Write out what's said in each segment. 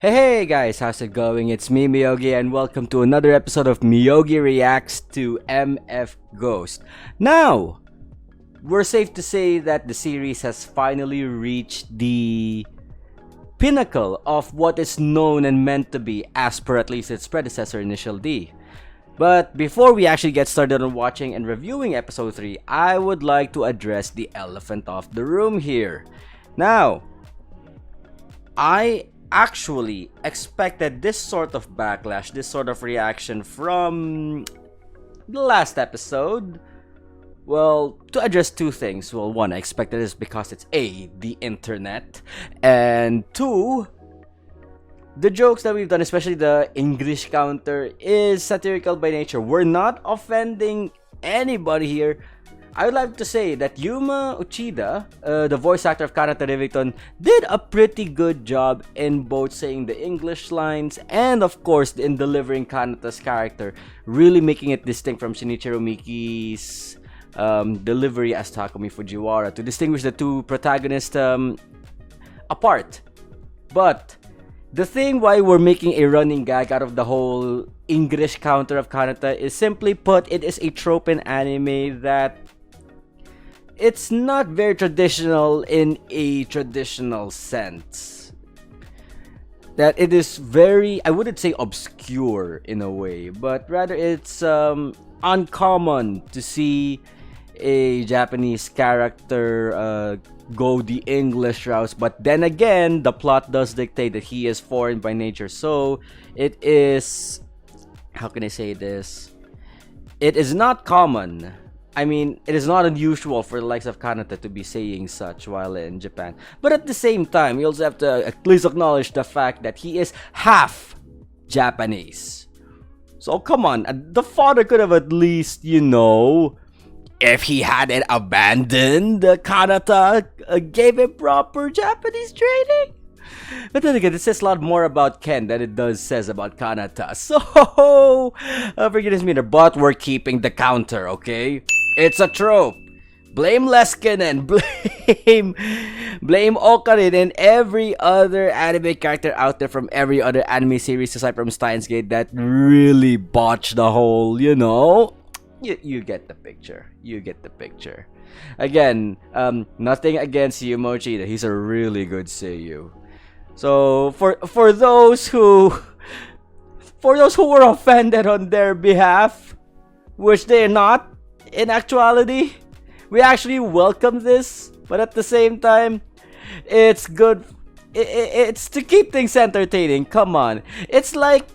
Hey guys, how's it going? It's me, Myogi, and welcome to another episode of Myogi Reacts to MF Ghost. Now, we're safe to say that the series has finally reached the pinnacle of what is known and meant to be, as per at least its predecessor, Initial D. But before we actually get started on watching and reviewing episode 3, I would like to address the elephant of the room here. Now, I actually expected this sort of backlash, this sort of reaction from the last episode. Well, to address two things. Well, one, I expected this because it's A, the internet, and two, the jokes that we've done, especially the English counter, is satirical by nature. We're not offending anybody here. I would like to say that Yuma Uchida, the voice actor of Kanata Rivington, did a pretty good job in both saying the English lines and, of course, in delivering Kanata's character, really making it distinct from Shinichiro Miki's delivery as Takumi Fujiwara to distinguish the two protagonists apart. But the thing why we're making a running gag out of the whole English counter of Kanata is, simply put, it is a trope in anime that it's not very traditional in a traditional sense. That it is very, I wouldn't say obscure in a way, but rather it's uncommon to see a Japanese character go the English route. But then again, the plot does dictate that he is foreign by nature. So it is, how can I say this? It is not common. I mean, it is not unusual for the likes of Kanata to be saying such while in Japan. But at the same time, you also have to at least acknowledge the fact that he is half Japanese. So come on, the father could have at least, if he hadn't abandoned Kanata, gave him proper Japanese training. But then again, it says a lot more about Ken than it does says about Kanata. So, forgive me, but we're keeping the counter, okay? It's a trope. Blame Leskinen, blame Okarin and every other anime character out there from every other anime series aside from Steins Gate that really botched the whole, You get the picture. You get the picture. Again, nothing against Yumochi. He's a really good seiyuu. So for those who were offended on their behalf, which they're not in actuality, we actually welcome this. But at the same time, it's good. It's to keep things entertaining. Come on, it's like,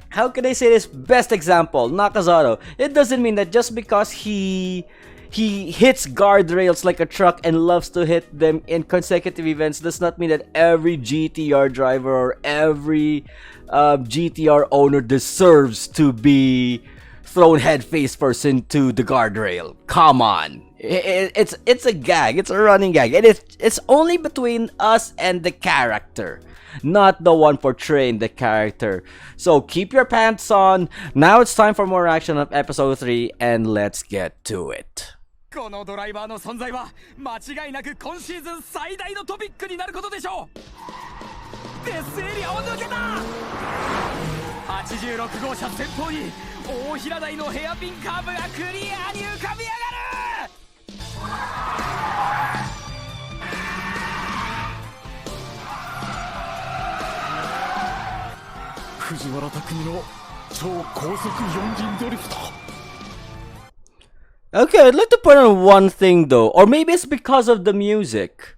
how can I say this? Best example, Nakazato. It doesn't mean that just because he hits guardrails like a truck and loves to hit them in consecutive events does not mean that every GTR driver or every GTR owner deserves to be thrown head face first into the guardrail. Come on. It's a gag. It's a running gag. And it's only between us and the character, not the one portraying the character. So keep your pants on. Now it's time for more action of episode 3, and let's get to it. このドライバーの存在は間違いなく今シーズン最大のトピックになることでしょう。デスエリアを抜けた。86号車先頭に大平台のヘアピンカーブがクリアに浮かび上がる。藤原拓海の超高速四輪ドリフト。 Okay, I'd like to point out one thing though, or maybe it's because of the music.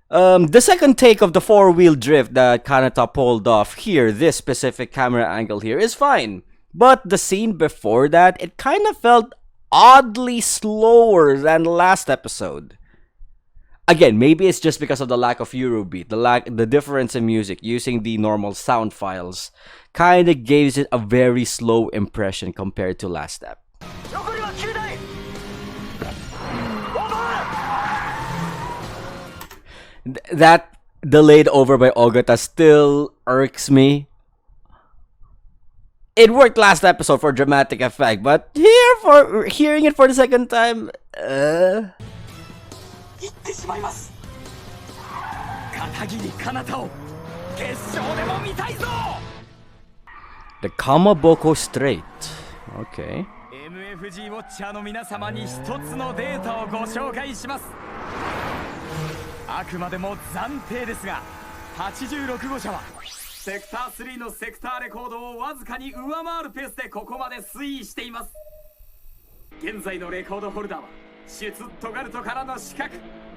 The second take of the four-wheel drift that Kanata pulled off here, this specific camera angle here, is fine. But the scene before that, it kind of felt oddly slower than last episode. Again, maybe it's just because of the lack of Eurobeat, the difference in music, using the normal sound files, kind of gives it a very slow impression compared to last ep. That delayed over by Ogata still irks me. It worked last episode for dramatic effect, but here for hearing it for the second time, 言ってしまいます。片桐かなたを決勝でも見たいぞ。 The Kamaboko Strait. Okay. MFG ウォッチャーの皆様に一つのデータをご紹介します。あくまでも暫定ですが、86号車はセクター3のセクターレコードをわずかに上回るペースでここまで推移しています。現在のレコードホルダーはシュツットガルトからの刺客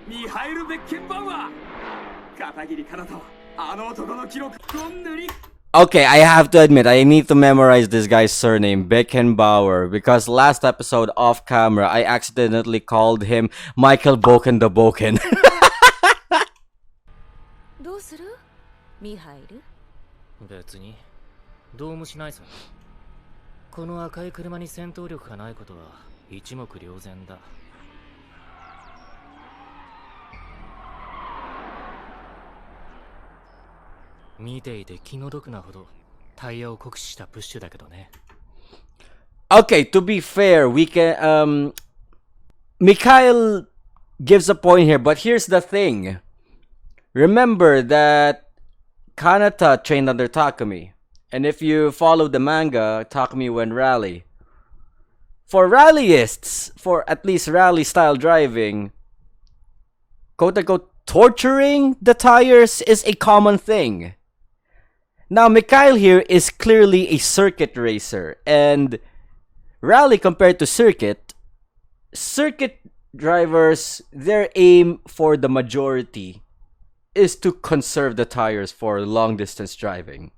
ミハイル・ベッケンバウアー。片桐かなたはあの男の記録を塗り。 Okay, I have to admit, I need to memorize this guy's surname, Beckenbauer, because last episode off camera, I accidentally called him Michael Boken the Boken. どうする？ミハイル？別にどうもしないさ。この赤い車に戦闘力がないことは一目瞭然だ。見ていて気の毒なほどタイヤを酷使したプッシュだけどね。Okay, to be fair, we can, Mikhail gives a point here, but here's the thing. Remember that Kanata trained under Takumi. And if you follow the manga, Takumi went rally. For rallyists, for at least rally style driving, quote unquote, torturing the tires is a common thing. Now, Mikhail here is clearly a circuit racer, and rally compared to circuit drivers, their aim for the majority is to conserve the tires for long distance driving.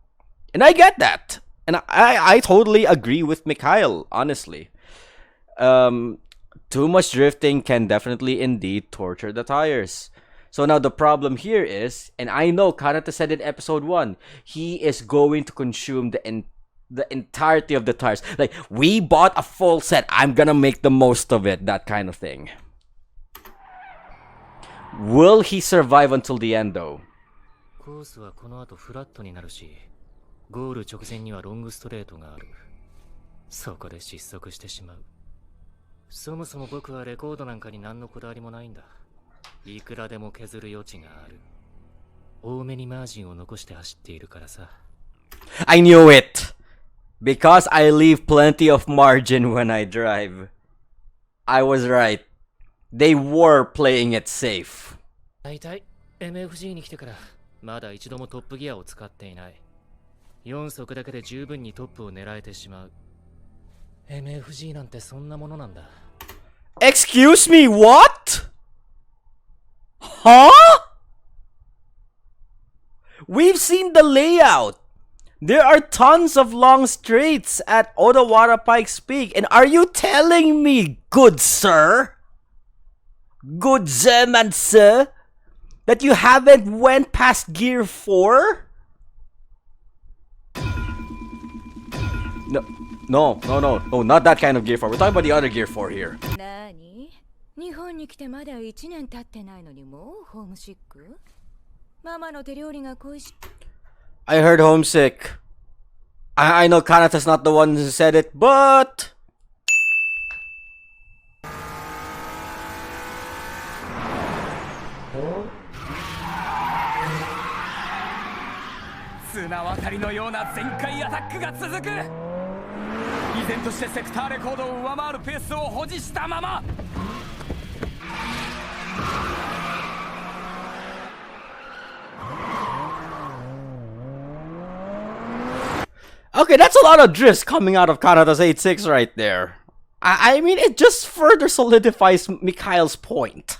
And I get that. And I totally agree with Mikhail, honestly. Too much drifting can definitely indeed torture the tires. So now the problem here is, and I know Kanata said in episode 1, he is going to consume the entirety of the tires. Like, we bought a full set, I'm gonna make the most of it, that kind of thing. Will he survive until the end though? コースはこの後フラットになるし、ゴール直前にはロングストレートがある。そこで失速してしまう。そもそも僕はレコードなんかに何のこだわりもないんだ。いくらでも削る余地がある。多めにマージンを残して走っているからさ。I knew it! Because I leave plenty of margin when I drive. I was right. They were playing it safe. 大体 MFG に来てからまだ一度もトップギアを使っていない。4速だけで十分にトップを狙えてしまう。MFG なんてそんなものなんだ。Excuse me, what? Huh? We've seen the layout. There are tons of long straights at Odawara Pikes Peak. And are you telling me, good sir, good German sir, that you haven't went past Gear 4? No, not that kind of Gear 4. We're talking about the other Gear 4 here. なに？日本に来てまだ1年経ってないのにもうホームシック？ママの手料理が恋し。I heard homesick. I know Kanata's not the one who said it, but...「綱渡りのような全開アタックが続く。依然としてセクターレコードを上回るペースを保持したまま。 Okay, that's a lot of drifts coming out of Kanata's 8-6 right there. I mean, it just further solidifies Mikhail's point.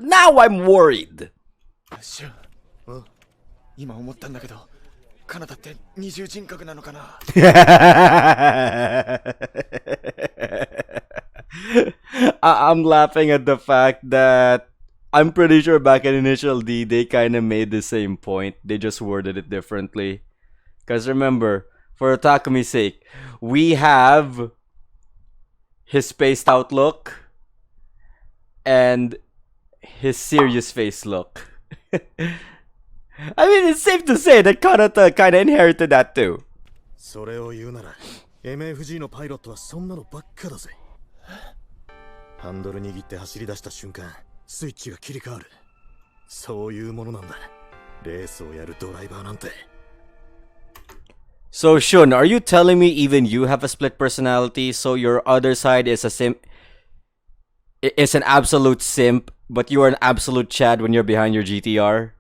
Now I'm worried. 今思ったんだけど、カナダって二重人格なのかなI'm laughing at the fact that I'm pretty sure back in Initial D, they kind of made the same point. They just worded it differently. Because remember, for Takumi's sake, we have his spaced out look and his serious face look. I mean, it's safe to say that Kanata kind of inherited that too. それを言うなら MFG のパイロットはそんなのばっかだぜ。ハンドル握って走り出した瞬間スイッチが切り替わる。そういうものなんだ。レースをやるドライバーなんて。 So Shun, are you telling me even you have a split personality? So your other side is an absolute simp, but you are an absolute Chad when you're behind your GTR?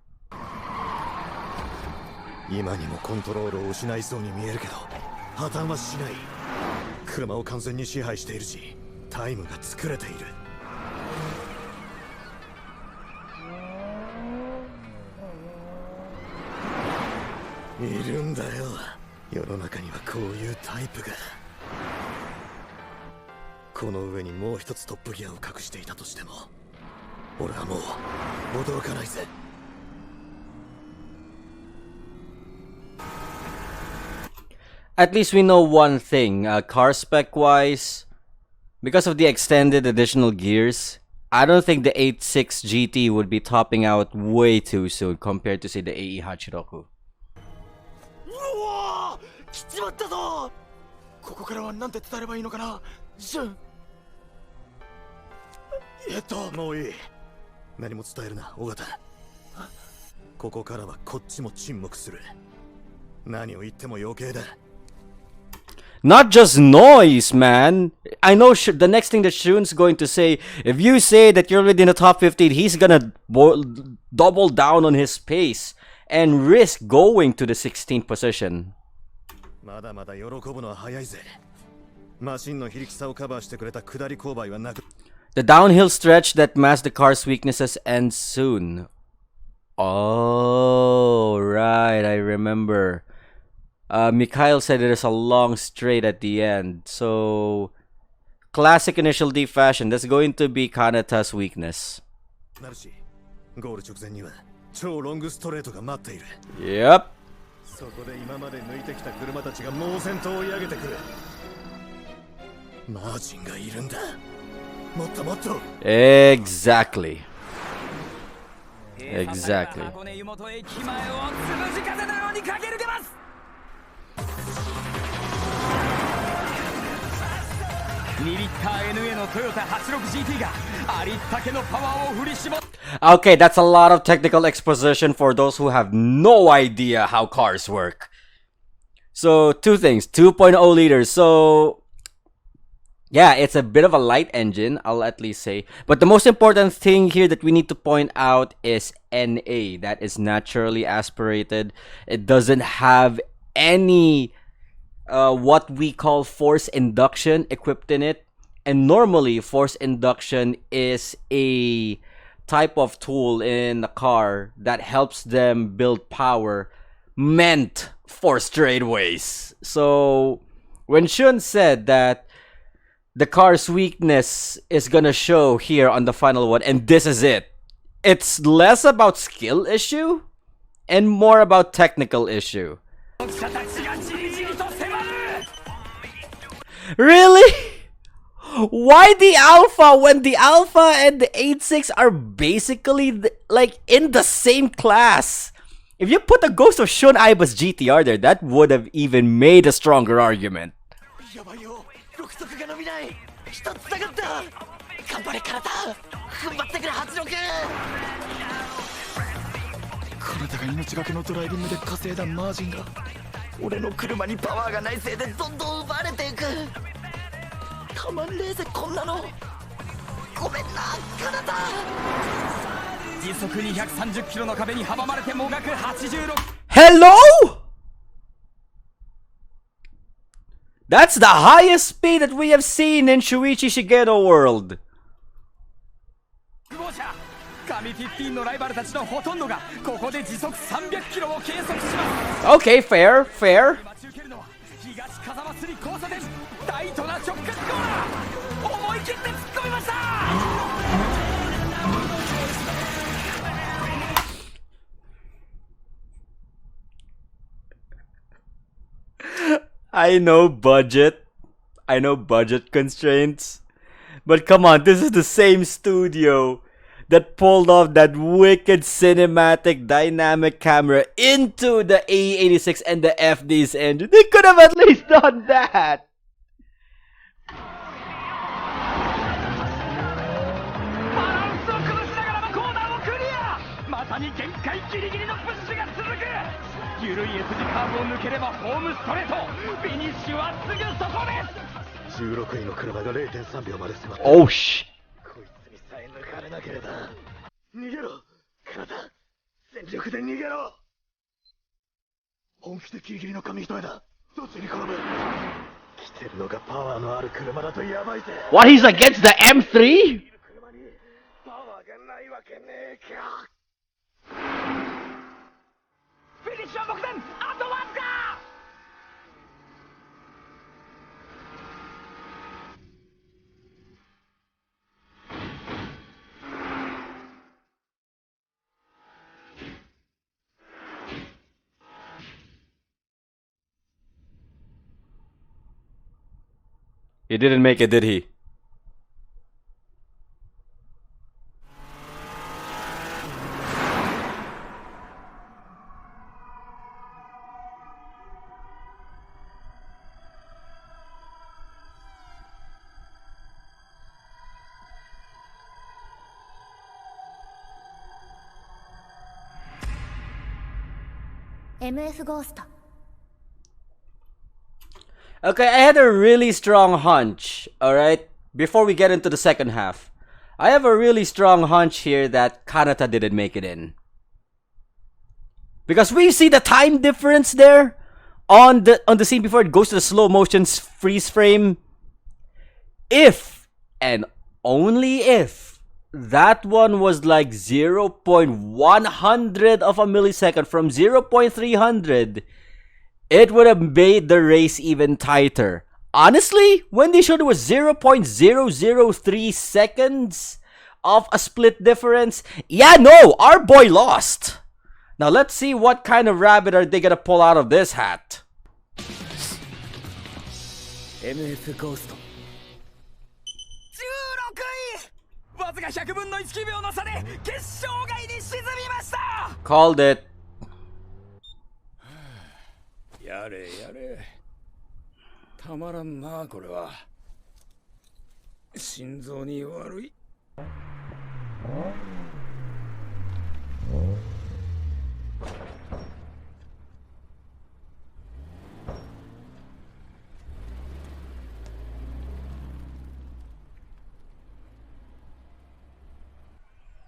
今にもコントロールを失いそうに見えるけど破綻はしない。車を完全に支配しているしタイムが作れている。いるんだよ、世の中にはこういうタイプが。この上にもう一つトップギアを隠していたとしても俺はもう驚かないぜ。At least we know one thing, car spec wise, because of the extended additional gears, I don't think the 86 GT would be topping out way too soon compared to say the AE Hachiroku. うわー、来ちまったぞ。ここからはなんて伝えればいいのかな、シュン。もういい。何も伝えるな、尾形。ここからはこっちも沈黙する。何を言っても余計だ。Not just noise, man. I know the next thing that Shun's going to say, if you say that you're already in the top 15, he's gonna double down on his pace and risk going to the 16th position. まだまだ喜ぶのは早いぜ。マシンの非力さをカバーしてくれた下り勾配はなく。The downhill stretch that masks the car's weaknesses ends soon. Oh, right, I remember. Mikhail said there's a long straight at the end. So, classic initial D fashion. That's going to be Kanata's weakness. なるし、ゴール直前には超ロングストレートが待っている。 Yep. そこで今まで抜いてきた車たちが猛然と追い上げてくる。マージンがいるんだ。もっともっと。Exactly. Exactly. 2リッター NA のトヨタ 86GT がありったけのパワーを振り絞っ Okay, that's a lot of technical exposition for those who have no idea how cars work. So, two things. 2.0 liters. So, yeah, it's a bit of a light engine, I'll at least say. But the most important thing here that we need to point out is NA. That is naturally aspirated. It doesn't have any what we call force induction equipped in it. And normally, force induction is a type of tool in a car that helps them build power meant for straightaways. So, when Shun said that the car's weakness is gonna show here on the final one, and this is it, it's less about skill issue and more about technical issue. Really? Why the Alpha when the Alpha and the 86 are basically like in the same class? If you put the Ghost of Shun Aiba's GTR there, that would have even made a stronger argument. 体が命がけのドライビングで稼いだマージンが俺の車にパワーがないせいでどんどん奪われていく。たまんねえぜこんなの。ごめんな体。時速230キロの壁に阻まれてもがく86。 Hello? That's the highest speed that we have seen in Shuichi Shigeru world. 神15のライバルたちのほとんどがここで時速300キロを計測します。 Okay, fair, fair. 待ち受けるのは東風祭り交差点タイトな直角コーナー。思い切って突っ込みました。 I know budget constraints. But come on, this is the same studio that pulled off that wicked cinematic dynamic camera into the AE86 and the FD's engine. They could have at least done that. バランスを崩しながらもコーナーをクリア。またさに限界ギリギリのプッシュが続く。緩い S 字カーブを抜ければホームストレート。フィニッシュはすぐそこです。16位の車が 0.3 秒まで迫って Oh sh. こいつにさえ抜かれなければ。逃げろ体、全力で逃げろ。本気でギリギリの紙一重だ。どっちに転ぶ。来てるのがパワーのある車だとヤバいぜ。 What, he's against the M3? 車にパワーがないわけねえか。フィニッシュは目前、あとわずか。He didn't make it, did he? MF ゴースト。 Okay, I had a really strong hunch, alright? Before we get into the second half. I have a really strong hunch here that Kanata didn't make it in. Because we see the time difference there on the scene before it goes to the slow motion freeze frame. If, and only if, that one was like 0.100 of a millisecond from 0.300, it would have made the race even tighter. Honestly, when they showed it was 0.003 seconds of a split difference, yeah, no, our boy lost. Now let's see what kind of rabbit are they gonna pull out of this hat. MF ゴースト。16位。わずか100分の1秒の差で決勝外に沈みました。 Called it. やれやれ、たまらんな。これは心臓に悪い。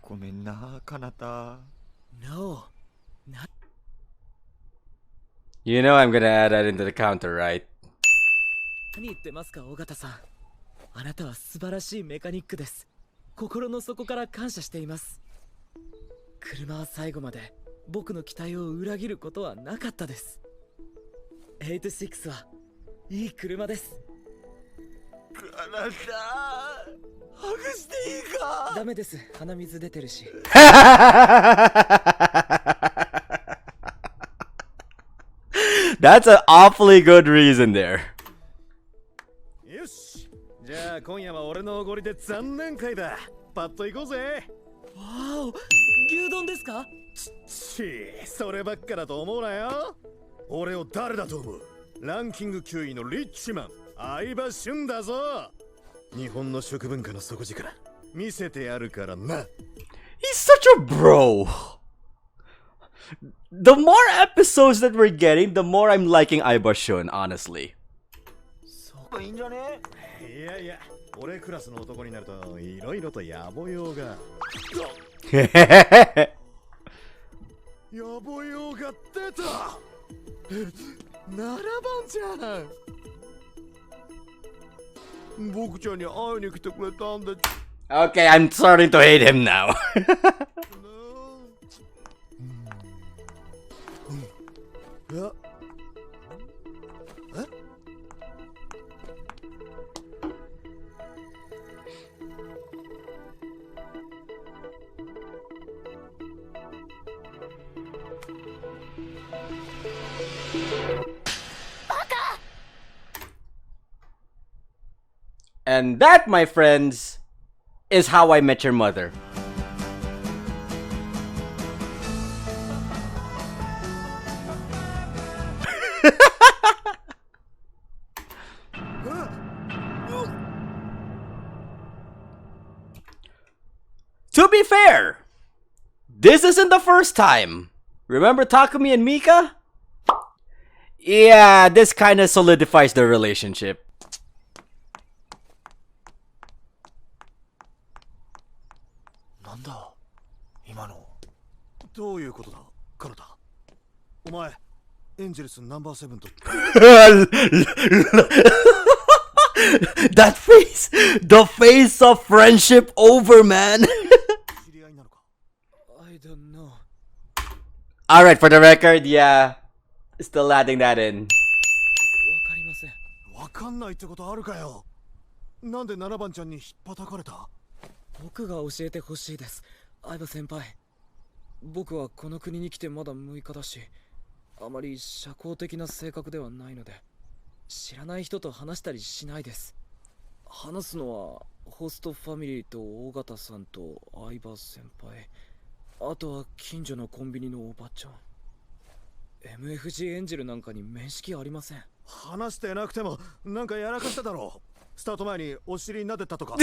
ごめんな、かなた。No. You know I'm gonna add that into the counter, right? 何言ってますか、尾形さん。あなたは素晴らしいメカニックです。心の底から感謝しています。車は最後まで僕の期待を裏切ることはなかったです。86はいい車です。かなた、ハグしていいか。ダメです。鼻水出てるし。That's an awfully good reason there. よし、じゃあ今夜は俺のおごりで残念会だ。パッと行こうぜ。わお、牛丼ですか。そればっかだと思うなよ。俺を誰だと思う。ランキング9位のリッチマン相葉俊だぞ。日本の食文化の底力見せてやるからな。 He's such a bro. The more episodes that we're getting, the more I'm liking Aiba Shun, honestly. そういいんじゃね。いやいや、俺クラスの男になるといろいろと野暮用が野暮用が出た。7番じゃん。僕ちゃんに会いに来てくれたんだ。 Okay, I'm starting to hate him now. And that, my friends, is How I Met Your Mother. To be fair, This isn't the first time. Remember Takumi and Mika? Yeah, this kind of solidifies their relationship. なんだ今の。どういうことだカナタ。お前エンジェルスナンバー7と That face! The face of friendship over, man! 知り合いなのか。 I don't know. Alright, for the record, yeah. Still adding that in. わかりません。わかんないってことあるかよ。なんで7番ちゃんに引っ叩かれた。僕が教えてほしいです。相葉先輩。僕はこの国に来てまだ6日だし、あまり社交的な性格ではないので、知らない人と話したりしないです。話すのはホストファミリーと尾形さんと相葉先輩、あとは近所のコンビニのおばちゃん。MFG エンジェルなんかに面識ありません。話してなくてもなんかやらかしただろう。スタート前にお尻撫でたとか。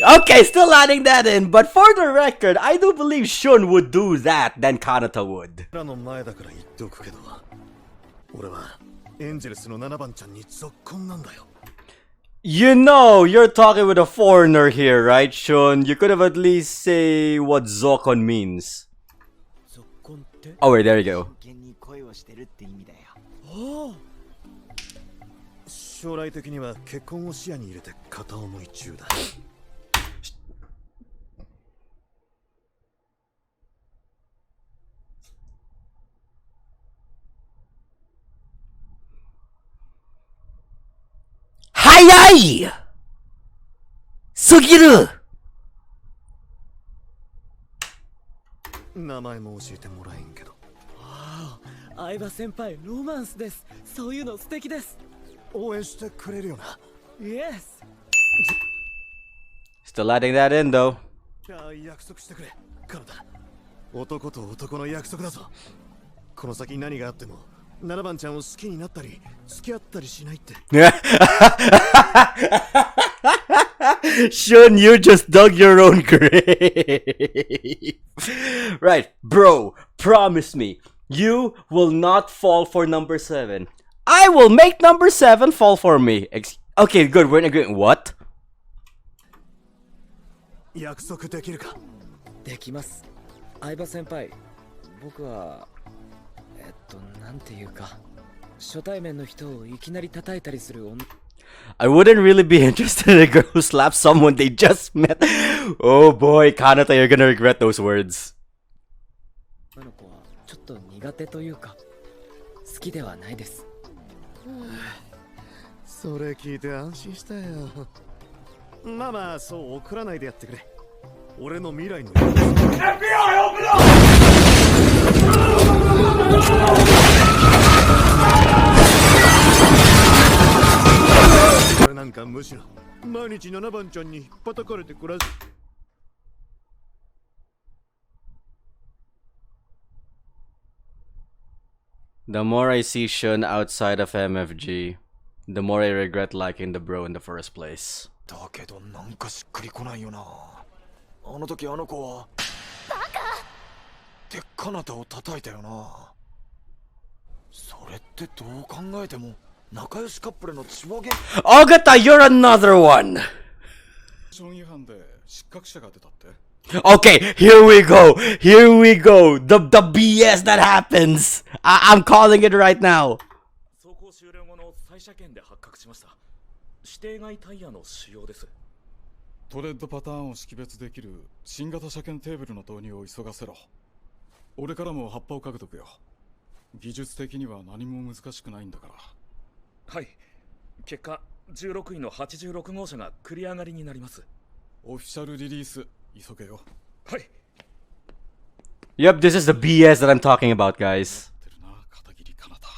Okay, still adding that in, but for the record, I do believe Shun would do that than Kanata would. らの前だから言っておくけど、俺はエンジェルスの7番ちゃんにぞっこんなんだよ。 You know, you're talking with a foreigner here, right, Shun? You could have at least say what Zokon means. ゾッコンって。 Oh wait, there you go. 真剣に恋をしてるって意味だよ。ああ。将来的には結婚を視野に入れて片思い中だ。早いすぎる名前も教えてもらえんけど。ああ、相葉先輩、ロマンスです。そういうの素敵です。応援してくれるよな。Yes。Still adding that in, though. じゃあ約束してくれ、カナダ。男と男の約束だぞ。この先何があっても7番ちゃんを好きになったり付き合ったりしないって。Shun, you just dug your own grave. Right, bro, promise me, you will not fall for number 7. I will make number 7 fall for me. Okay, good, we're in agreement. What? 約束できるか。できます。相葉先輩、僕はなんていうか、初対面の人をいきなり叩いたりする女。I wouldn't really be interested in a girl who slaps someone they just met. Oh boy, Kanata, you're gonna regret those words. 女の子はちょっと苦手というか、好きではないです。それ聞いて安心したよ。まあまあ、そう怒らないでやってくれ。俺の未来の FBI open up! 俺なんかむしろ毎日7番ちゃんに叩かれて暮らす。The more I see Shun outside of MFG, the more I regret liking the bro in the first place. だけどなんかしっくりこないよな。あの時あの子はバカでカナタを叩いたよな。それってどう考えても仲良しカップルの血はげ。 Ogata, you're another one! ション違反で失格者が出たって。 Okay, here we go! Here we go! The BS that happens! I'm calling it right now! 走行終了後の再車検で発覚しました。指定外タイヤの使用です。トレッドパターンを識別できる新型車検テーブルの導入を急がせろ。俺からも葉っぱをかけとくよ。技術的には何も難しくないんだから。はい。結果、16位の86号車が繰り上がりになります。オフィシャルリリース急げよ。はい。Yep, this is the BS that I'm talking about, guys. 片桐かなた。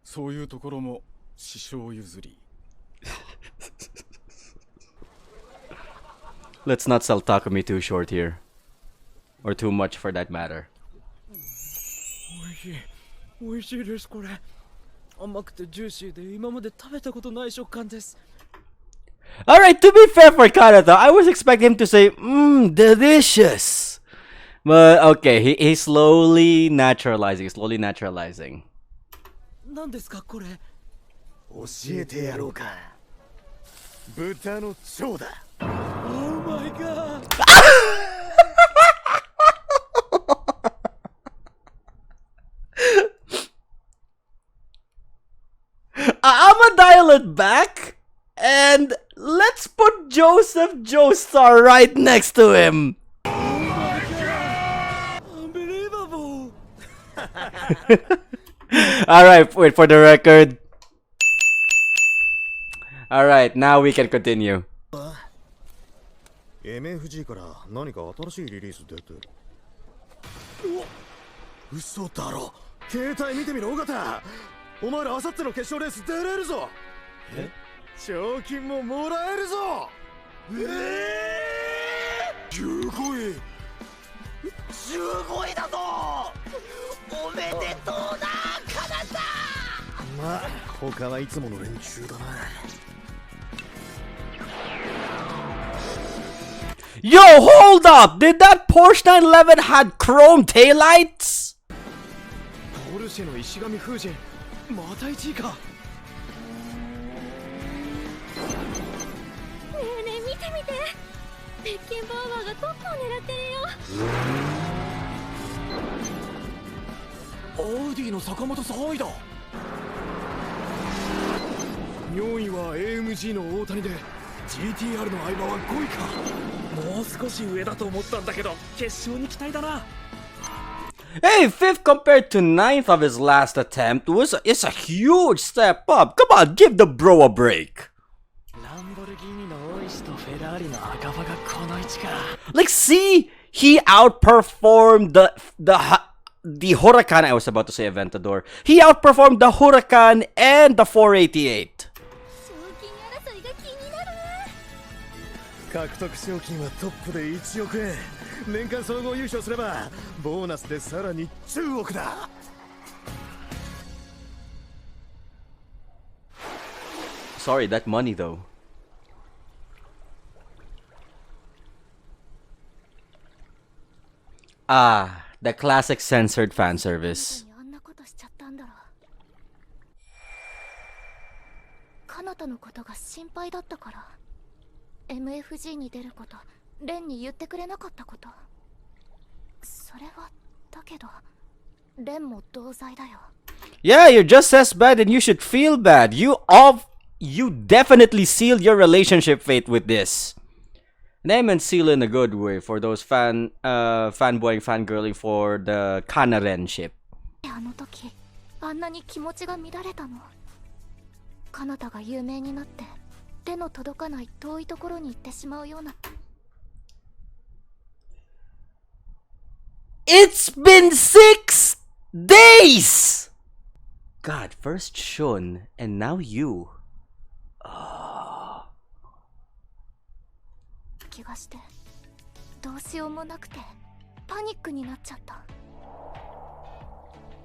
そういうところも師匠譲り。Let's not sell Takumi too short here. Or too much for that matter. おいしい。おいしいです、これ。甘くてジューシーで今まで食べたことない食感です。Alright, to be fair for Kanata, I was expecting him to say, delicious. But okay, he's slowly naturalizing,何ですかこれ。教えてやろうか。豚の腸だ。Oh my god! I'ma dial it back, and let's put Joseph Joestar right next to him. Unbelievable! Alright, wait for the record. Alright, now we can continue. MFG から何か新しいリリース出てる。嘘だろ。携帯見てみろ、尾形。お前ら明後日の決勝レース出れるぞ。え？賞金ももらえるぞ。15位。15位だぞ。おめでとうな、カナダ。まあ、他はいつもの連中だな。Yo, hold up! Did that Porsche 911 had chrome taillights? ポルシェの石神風神、また1位か。ねえねえ見て見て、ベッケンバウアーがトップを狙ってるよ。アウディの坂本3位だ。4位は AMG の大谷で GTR の相葉は5位か。もう少し上だと思ったんだけど、決勝に期待だな。Hey, 5th compared to 9th of his last attempt is a huge step up. Come on, give the bro a break. ランボルギーニの大石とフェラーリの赤羽がこの位置か。Like, see, he outperformed the Huracan. I was about to say Aventador. He outperformed the Huracan and the 488. 賞金争いが気になる。獲得賞金はトップで1億円。年間総合優勝すればボーナスでさらに10億だ。Sorry, that money though. Ah, the classic censored fan service. あんなことしちゃったんだろう。カナタのことが心配だったから MFG に出ること、レンに言ってくれなかったこと。それはだけどレンも同罪だよ。 Yeah, you're just as bad and you should feel bad. You definitely sealed your relationship fate with this. And I meant seal in a good way for those fanboying, fangirling for the Kanaren ship. あの時あんなに気持ちが乱れたの。カナタが有名になって手の届かない遠いところに行ってしまうような。 It's been 6 days! God, first Shun, and now you. 気がしてどうしようもなくてパニックになっちゃった。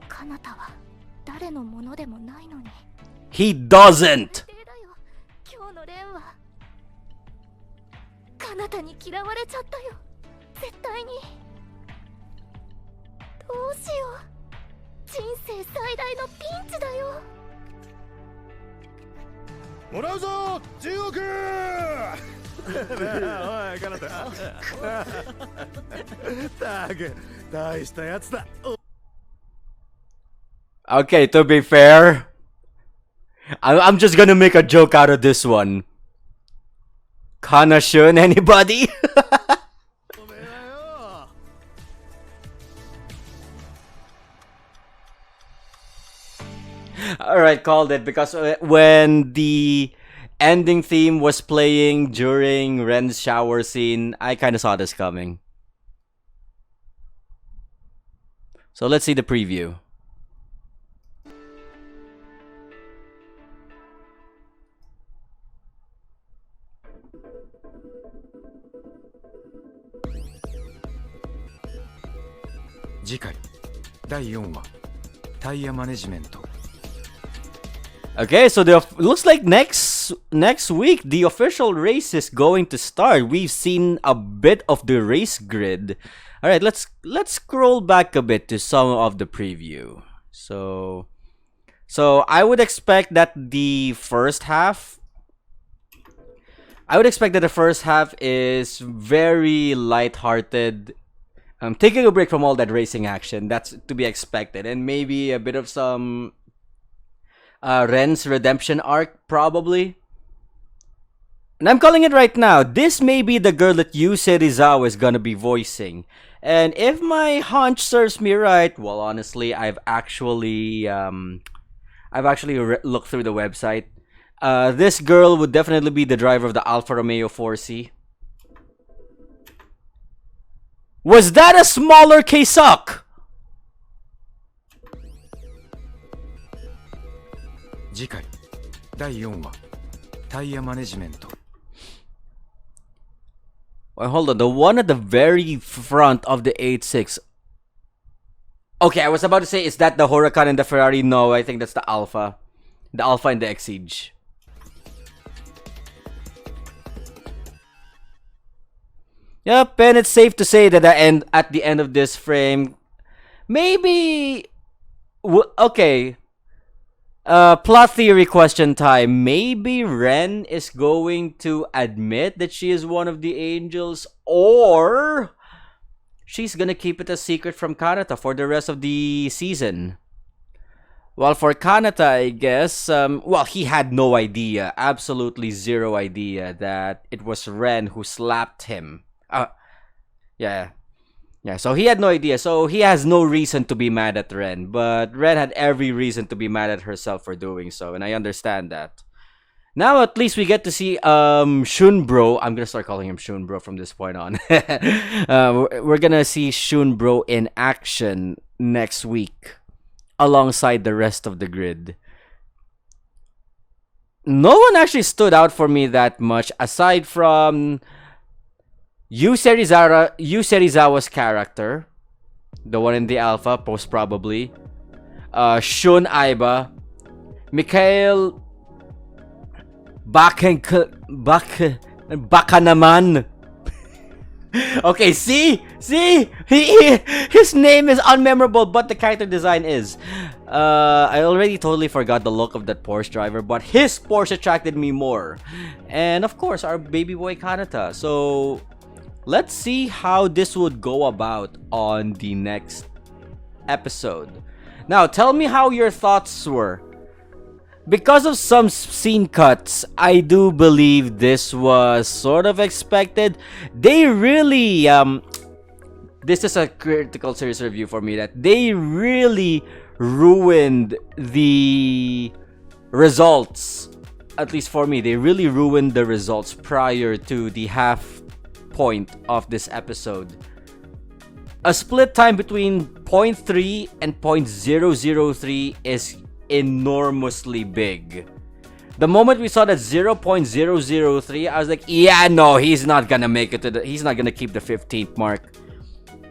カナタは誰のものでもないのに。 He doesn't! 最低だよ、今日のレンは。カナタに嫌われちゃったよ、絶対に。どうしよう、人生最大のピンチだよ。もらうぞ10億。おいカナタ。たく大したやつだ。 Okay, to be fair, I'm just gonna make a joke out of this one. Kana Shun, anybody? Alright, called it, because when the ending theme was playing during Ren's shower scene, I kind of saw this coming. So let's see the preview. Okay, so looks like next next week, the official race is going to start. We've seen a bit of the race grid. All right, let's scroll back a bit to some of the preview. So I would expect that the first half is very lighthearted. Taking a break from all that racing action, that's to be expected, and maybe a bit of some Ren's redemption arc, probably. And I'm calling it right now. This may be the girl that Yu Serizawa is gonna be voicing. And if my hunch serves me right, well, honestly, I've actually looked through the website. This girl would definitely be the driver of the Alfa Romeo 4C. Was that a smaller K-Suck? 次回第4話タイヤマネジメント Wait, hold on. The one at the very front of the 8.6. Okay, I was about to say, is that the Huracan and the Ferrari? No, I think that's the Alpha. The Alpha and the Exige. Yep, and it's safe to say that at the end of this frame, maybe... Okay. Plot theory question time. Maybe Ren is going to admit that she is one of the angels, or she's gonna keep it a secret from Kanata for the rest of the season. Well, for Kanata, I guess, well, he had no idea, absolutely zero idea that it was Ren who slapped him. Yeah, so he had no idea. So he has no reason to be mad at Ren. But Ren had every reason to be mad at herself for doing so. And I understand that. Now at least we get to see Shunbro. I'm going to start calling him Shunbro from this point on. We're going to see Shunbro in action next week. Alongside the rest of the grid. No one actually stood out for me that much. Aside from... Yu Serizawa's character, the one in the Alpha, most probably. Shun Aiba, Mikhail Baka naman. Okay, see, his name is unmemorable, but the character design is. I already totally forgot the look of that Porsche driver, but his Porsche attracted me more, and of course our baby boy Kanata. So. Let's see how this would go about on the next episode. Now, tell me how your thoughts were. Because of some scene cuts, I do believe this was sort of expected. They really, this is a critical series review for me, that they really ruined the results. At least for me, they really ruined the results prior to the half point of this episode. A split time between 0.3 and 0.003 is enormously big. The moment we saw that 0.003, I was like, yeah, no, he's not gonna make it to he's not gonna keep the 15th mark.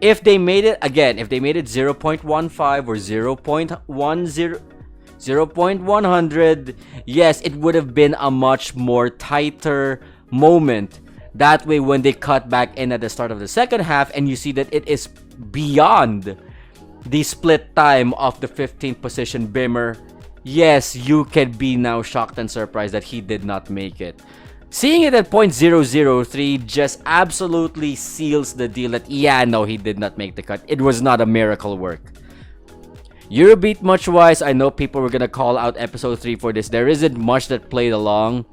If they made it, again, if they made it 0.15 or 0.100, yes, it would have been a much more tighter moment. That way, when they cut back in at the start of the second half and you see that it is beyond the split time of the 15th position Bimmer, yes, you can be now shocked and surprised that he did not make it. Seeing it at 0.003 just absolutely seals the deal that, yeah, no, he did not make the cut. It was not a miracle work. Eurobeat much-wise, I know people were gonna call out episode 3 for this. There isn't much that played along.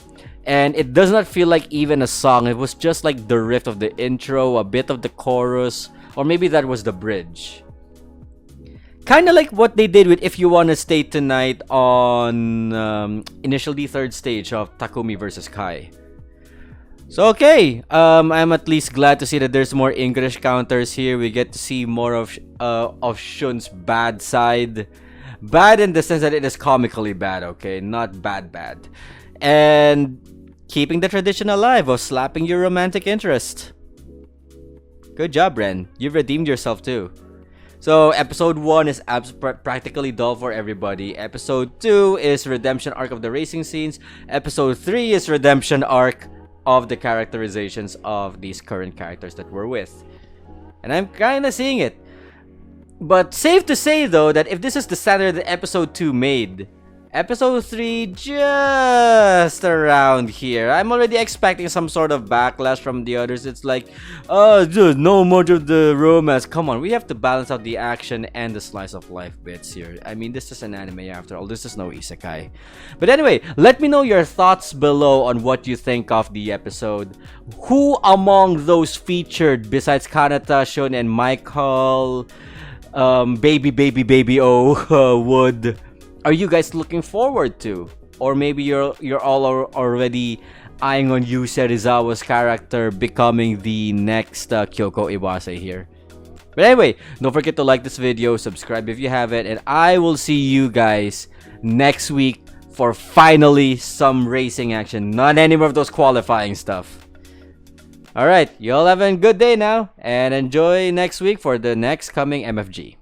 And it does not feel like even a song. It was just like the riff of the intro, a bit of the chorus, or maybe that was the bridge. Kind of like what they did with If You Wanna Stay Tonight on initial D third stage of Takumi versus Kai. So okay, I'm at least glad to see that there's more English counters here. We get to see more of Shun's bad side. Bad in the sense that it is comically bad, okay? Not bad. And keeping the tradition alive of slapping your romantic interest. Good job, Ren. You've redeemed yourself too. So episode 1 is practically dull for everybody. Episode 2 is redemption arc of the racing scenes. Episode 3 is redemption arc of the characterizations of these current characters that we're with. And I'm kind of seeing it. But safe to say though that if this is the standard that episode 2 made, episode 3 just around here. I'm already expecting some sort of backlash from the others. It's like, oh, dude, no more of the romance. Come on, we have to balance out the action and the slice of life bits here. I mean, this is an anime after all. This is no isekai. But anyway, let me know your thoughts below on what you think of the episode. Who among those featured, besides Kanata, Shun, and Michael, Baby O, would... are you guys looking forward to? Or maybe you're all already eyeing on Yu Serizawa's character becoming the next Kyoko Iwase here. But anyway, don't forget to like this video, subscribe if you haven't, and I will see you guys next week for finally some racing action. Not any more of those qualifying stuff. Alright, you all have a good day now, and enjoy next week for the next coming MFG.